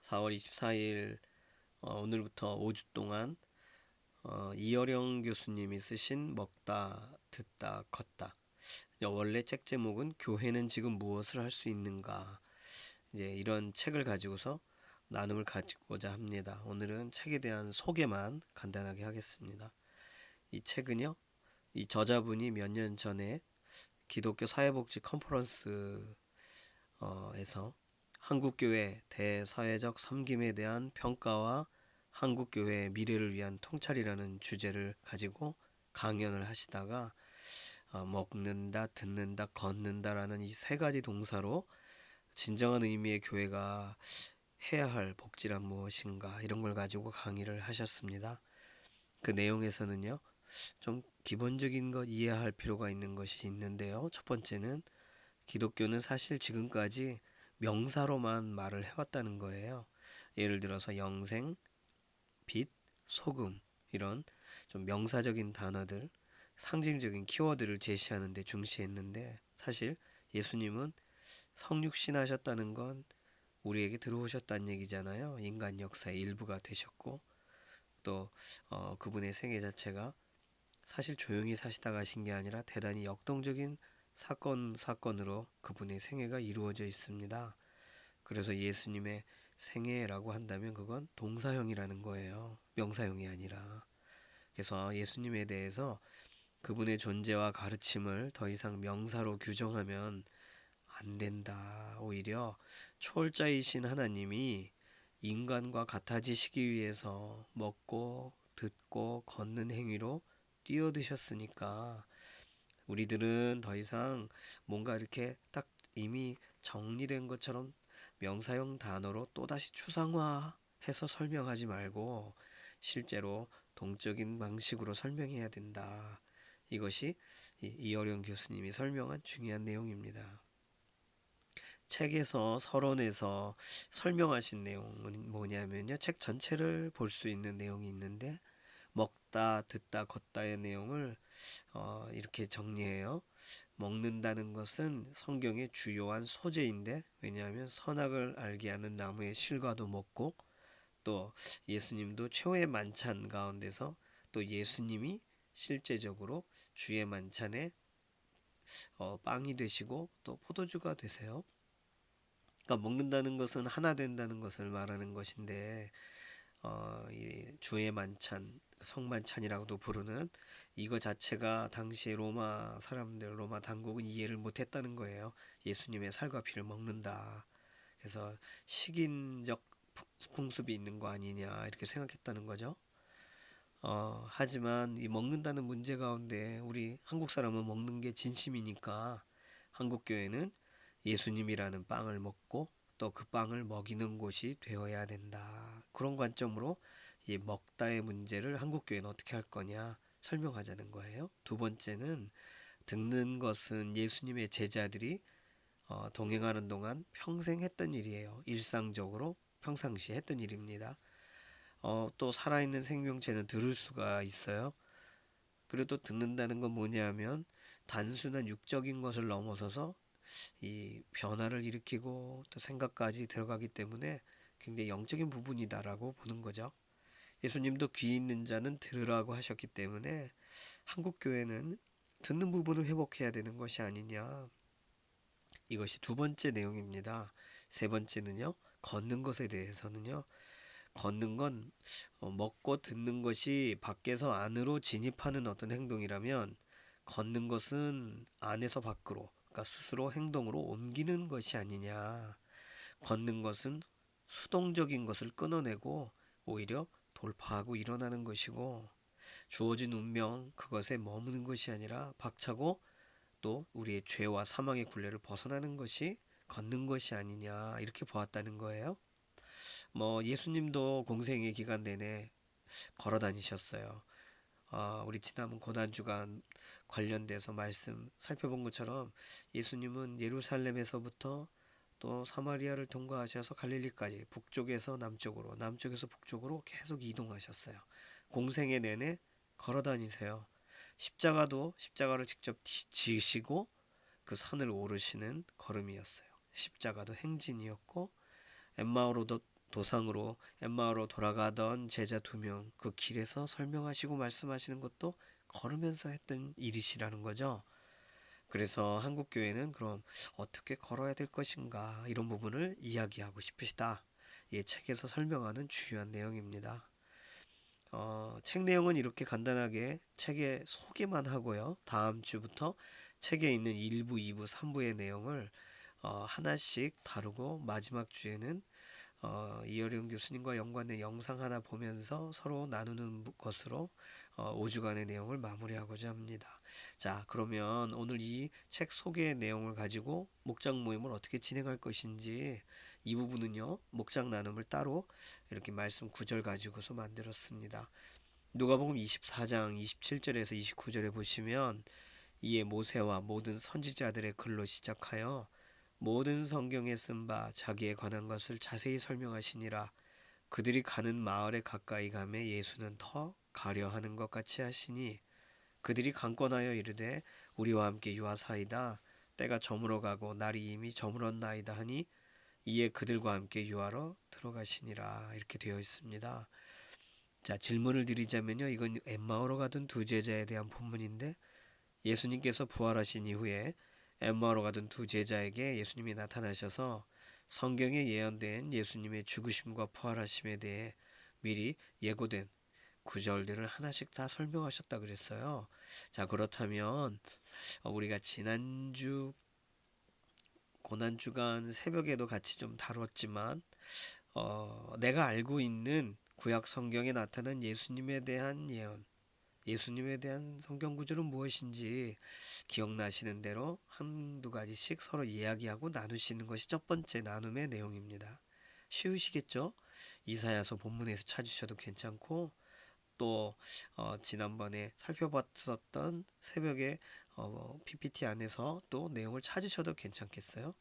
4월 24일 오늘부터 5주 동안 이어령 교수님이 쓰신 먹다, 듣다, 걷다. 원래 책 제목은 교회는 지금 무엇을 할 수 있는가? 이제 이런 책을 가지고서 나눔을 가지고자 합니다. 오늘은 책에 대한 소개만 간단하게 하겠습니다. 이 책은요, 이 저자분이 몇 년 전에 기독교 사회복지 컨퍼런스에서 한국교회 대사회적 섬김에 대한 평가와 한국교회의 미래를 위한 통찰이라는 주제를 가지고 강연을 하시다가 먹는다, 듣는다, 걷는다라는 이 세 가지 동사로 진정한 의미의 교회가 해야 할 복지란 무엇인가 이런 걸 가지고 강의를 하셨습니다. 그 내용에서는요, 좀 기본적인 것 이해할 필요가 있는 것이 있는데요. 첫 번째는 기독교는 사실 지금까지 명사로만 말을 해왔다는 거예요. 예를 들어서 영생, 빛, 소금 이런 좀 명사적인 단어들, 상징적인 키워드를 제시하는 데 중시했는데 사실 예수님은 성육신하셨다는 건 우리에게 들어오셨다는 얘기잖아요. 인간 역사의 일부가 되셨고 또 그분의 생애 자체가 사실 조용히 사시다 가신 게 아니라 대단히 역동적인 사건으로 그분의 생애가 이루어져 있습니다. 그래서 예수님의 생애라고 한다면 그건 동사형이라는 거예요. 명사형이 아니라. 그래서 예수님에 대해서 그분의 존재와 가르침을 더 이상 명사로 규정하면 안 된다. 오히려 초월자이신 하나님이 인간과 같아지시기 위해서 먹고 듣고 걷는 행위로 뛰어드셨으니까 우리들은 더 이상 뭔가 이렇게 딱 이미 정리된 것처럼 명사형 단어로 또다시 추상화해서 설명하지 말고 실제로 동적인 방식으로 설명해야 된다. 이것이 이어령 교수님이 설명한 중요한 내용입니다. 책에서 서론에서 설명하신 내용은 뭐냐면요. 책 전체를 볼 수 있는 내용이 있는데 먹다, 듣다, 걷다의 내용을 이렇게 정리해요. 먹는다는 것은 성경의 주요한 소재인데 왜냐하면 선악을 알게 하는 나무의 실과도 먹고 또 예수님도 최후의 만찬 가운데서 또 예수님이 실제적으로 주의 만찬에 빵이 되시고 또 포도주가 되세요. 그러니까 먹는다는 것은 하나 된다는 것을 말하는 것인데 이 주의 만찬, 성만찬이라고도 부르는 이거 자체가 당시에 로마 사람들, 로마 당국은 이해를 못했다는 거예요. 예수님의 살과 피를 먹는다. 그래서 식인적 풍습이 있는 거 아니냐 이렇게 생각했다는 거죠. 하지만 이 먹는다는 문제 가운데 우리 한국 사람은 먹는 게 진심이니까 한국 교회는 예수님이라는 빵을 먹고 또 그 빵을 먹이는 곳이 되어야 된다. 그런 관점으로 이 먹다의 문제를 한국 교회는 어떻게 할 거냐 설명하자는 거예요. 두 번째는 듣는 것은 예수님의 제자들이 동행하는 동안 평생 했던 일이에요. 일상적으로 평상시에 했던 일입니다. 또 살아있는 생명체는 들을 수가 있어요. 그래도 듣는다는 건 뭐냐면 단순한 육적인 것을 넘어서서 이 변화를 일으키고 또 생각까지 들어가기 때문에 굉장히 영적인 부분이다라고 보는 거죠. 예수님도 귀 있는 자는 들으라고 하셨기 때문에 한국 교회는 듣는 부분을 회복해야 되는 것이 아니냐. 이것이 두 번째 내용입니다. 세 번째는요. 걷는 것에 대해서는요. 걷는 건 먹고 듣는 것이 밖에서 안으로 진입하는 어떤 행동이라면 걷는 것은 안에서 밖으로 그러니까 스스로 행동으로 옮기는 것이 아니냐. 걷는 것은 수동적인 것을 끊어내고 오히려 돌파하고 일어나는 것이고 주어진 운명 그것에 머무는 것이 아니라 박차고 또 우리의 죄와 사망의 굴레를 벗어나는 것이 걷는 것이 아니냐 이렇게 보았다는 거예요. 뭐 예수님도 공생의 기간 내내 걸어 다니셨어요. 우리 지난번 고난주간 관련돼서 말씀 살펴본 것처럼 예수님은 예루살렘에서부터 또 사마리아를 통과하셔서 갈릴리까지 북쪽에서 남쪽으로 남쪽에서 북쪽으로 계속 이동하셨어요. 공생의 내내 걸어 다니세요. 십자가를 직접 지시고 그 산을 오르시는 걸음이었어요. 십자가도 행진이었고 엠마오로도 도상으로 엠마오로 돌아가던 제자 2명 그 길에서 설명하시고 말씀하시는 것도 걸으면서 했던 일이시라는 거죠. 그래서 한국교회는 그럼 어떻게 걸어야 될 것인가 이런 부분을 이야기하고 싶으시다. 이 책에서 설명하는 주요한 내용입니다. 책 내용은 이렇게 간단하게 책의 소개만 하고요. 다음 주부터 책에 있는 1부, 2부, 3부의 내용을 하나씩 다루고 마지막 주에는 이어령 교수님과 연관된 영상 하나 보면서 서로 나누는 것으로 5주간의 내용을 마무리하고자 합니다. 자, 그러면 오늘 이 책 소개의 내용을 가지고 목장 모임을 어떻게 진행할 것인지 이 부분은요, 목장 나눔을 따로 이렇게 말씀 구절 가지고서 만들었습니다. 누가복음 24장 27절에서 29절에 보시면 이에 모세와 모든 선지자들의 글로 시작하여 모든 성경에 쓴 바 자기에 관한 것을 자세히 설명하시니라. 그들이 가는 마을에 가까이 가매 예수는 더 가려 하는 것 같이 하시니 그들이 강권하여 이르되 우리와 함께 유하사이다. 때가 저물어 가고 날이 이미 저물었나이다 하니 이에 그들과 함께 유하러 들어가시니라. 이렇게 되어 있습니다. 자, 질문을 드리자면요. 이건 엠마오로 가던 두 제자에 대한 본문인데 예수님께서 부활하신 이후에 엠마오로 가던 두 제자에게 예수님이 나타나셔서 성경에 예언된 예수님의 죽으심과 부활하심에 대해 미리 예고된 구절들을 하나씩 다 설명하셨다 그랬어요. 자, 그렇다면 우리가 지난주 고난주간 새벽에도 같이 좀 다뤘지만 내가 알고 있는 구약 성경에 나타난 예수님에 대한 예언, 예수님에 대한 성경 구절은 무엇인지 기억나시는 대로 한두 가지씩 서로 이야기하고 나누시는 것이 첫 번째 나눔의 내용입니다. 쉬우시겠죠? 이사야서 본문에서 찾으셔도 괜찮고 또 지난번에 살펴봤었던 새벽에 PPT 안에서 또 내용을 찾으셔도 괜찮겠어요?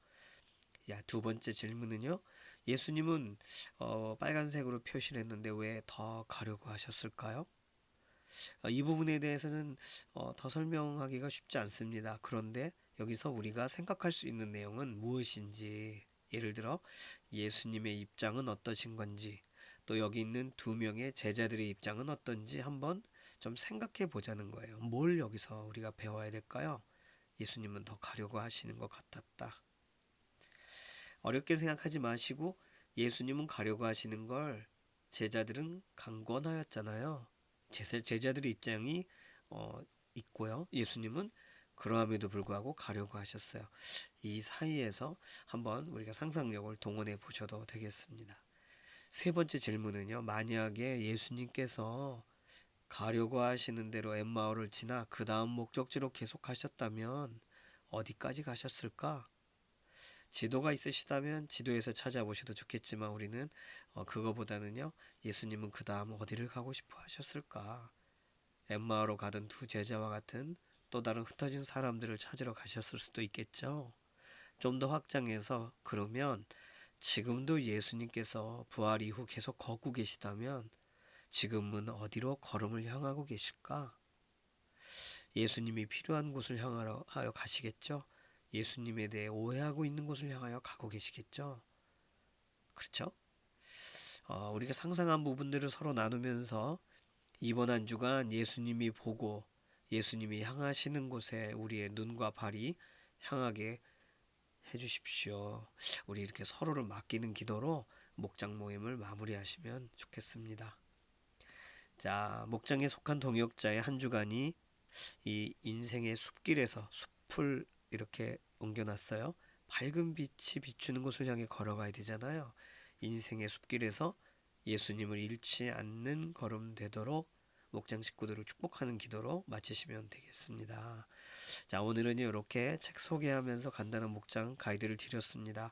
야, 두 번째 질문은요. 예수님은 빨간색으로 표시를 했는데 왜 더 가려고 하셨을까요? 이 부분에 대해서는 더 설명하기가 쉽지 않습니다. 그런데 여기서 우리가 생각할 수 있는 내용은 무엇인지, 예를 들어 예수님의 입장은 어떠신 건지, 또 여기 있는 2명의 제자들의 입장은 어떤지 한번 좀 생각해 보자는 거예요. 뭘 여기서 우리가 배워야 될까요? 예수님은 더 가려고 하시는 것 같았다. 어렵게 생각하지 마시고 예수님은 가려고 하시는 걸 제자들은 강권하였잖아요. 제자들의 입장이 있고요. 예수님은 그러함에도 불구하고 가려고 하셨어요. 이 사이에서 한번 우리가 상상력을 동원해 보셔도 되겠습니다. 세 번째 질문은요. 만약에 예수님께서 가려고 하시는 대로 엠마오를 지나 그 다음 목적지로 계속 가셨다면 어디까지 가셨을까? 지도가 있으시다면 지도에서 찾아보셔도 좋겠지만 우리는 그거보다는요. 예수님은 그 다음 어디를 가고 싶어 하셨을까? 엠마오로 가던 두 제자와 같은 또 다른 흩어진 사람들을 찾으러 가셨을 수도 있겠죠. 좀 더 확장해서 그러면 지금도 예수님께서 부활 이후 계속 걷고 계시다면 지금은 어디로 걸음을 향하고 계실까? 예수님이 필요한 곳을 향하여 가시겠죠? 예수님에 대해 오해하고 있는 곳을 향하여 가고 계시겠죠? 그렇죠? 우리가 상상한 부분들을 서로 나누면서 이번 한 주간 예수님이 보고 예수님이 향하시는 곳에 우리의 눈과 발이 향하게 해주십시오. 우리 이렇게 서로를 맡기는 기도로 목장 모임을 마무리하시면 좋겠습니다. 자, 목장에 속한 동역자의 한 주간이 이 인생의 숲길에서 숲을 이렇게 옮겨놨어요. 밝은 빛이 비추는 곳을 향해 걸어가야 되잖아요. 인생의 숲길에서 예수님을 잃지 않는 걸음 되도록 목장 식구들을 축복하는 기도로 마치시면 되겠습니다. 자, 오늘은 이렇게 책 소개하면서 간단한 목장 가이드를 드렸습니다.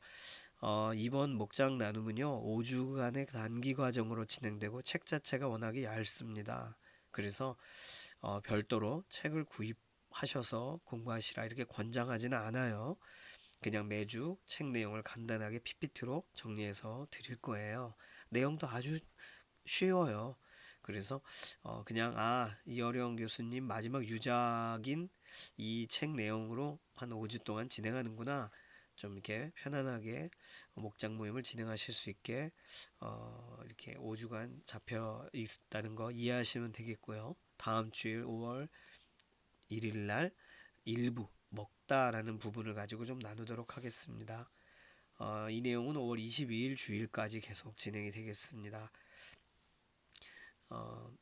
이번 목장 나눔은요 5주간의 단기 과정으로 진행되고 책 자체가 워낙에 얇습니다. 그래서 별도로 책을 구입하셔서 공부하시라 이렇게 권장하지는 않아요. 그냥 매주 책 내용을 간단하게 PPT로 정리해서 드릴 거예요. 내용도 아주 쉬워요. 그래서 그냥 이어령 교수님 마지막 유작인 이 책 내용으로 한 5주 동안 진행하는구나. 좀 이렇게 편안하게 목장 모임을 진행하실 수 있게 이렇게 5주간 잡혀 있다는 거 이해하시면 되겠고요. 다음 주일 5월 1일 날 일부 먹다라는 부분을 가지고 좀 나누도록 하겠습니다. 이 내용은 5월 22일 주일까지 계속 진행이 되겠습니다.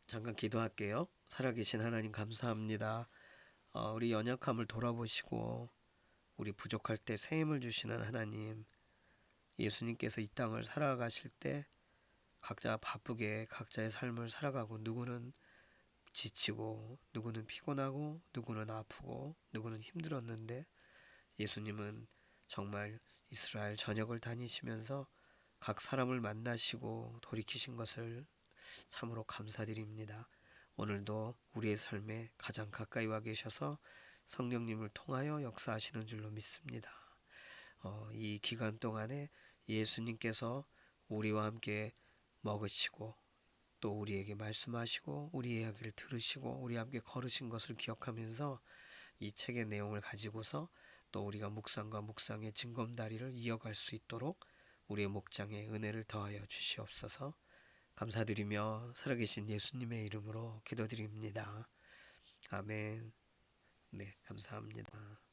잠깐 기도할게요. 살아계신 하나님 감사합니다. 우리 연약함을 돌아보시고 우리 부족할 때 새 힘을 주시는 하나님, 예수님께서 이 땅을 살아가실 때 각자 바쁘게 각자의 삶을 살아가고 누구는 지치고 누구는 피곤하고 누구는 아프고 누구는 힘들었는데 예수님은 정말 이스라엘 전역을 다니시면서 각 사람을 만나시고 돌이키신 것을 참으로 감사드립니다. 오늘도 우리의 삶에 가장 가까이 와 계셔서 성령님을 통하여 역사하시는 줄로 믿습니다. 이 기간 동안에 예수님께서 우리와 함께 먹으시고 또 우리에게 말씀하시고 우리 이야기를 들으시고 우리와 함께 걸으신 것을 기억하면서 이 책의 내용을 가지고서 또 우리가 묵상과 묵상의 징검다리를 이어갈 수 있도록 우리의 목장에 은혜를 더하여 주시옵소서. 감사드리며 살아계신 예수님의 이름으로 기도드립니다. 아멘. 네, 감사합니다.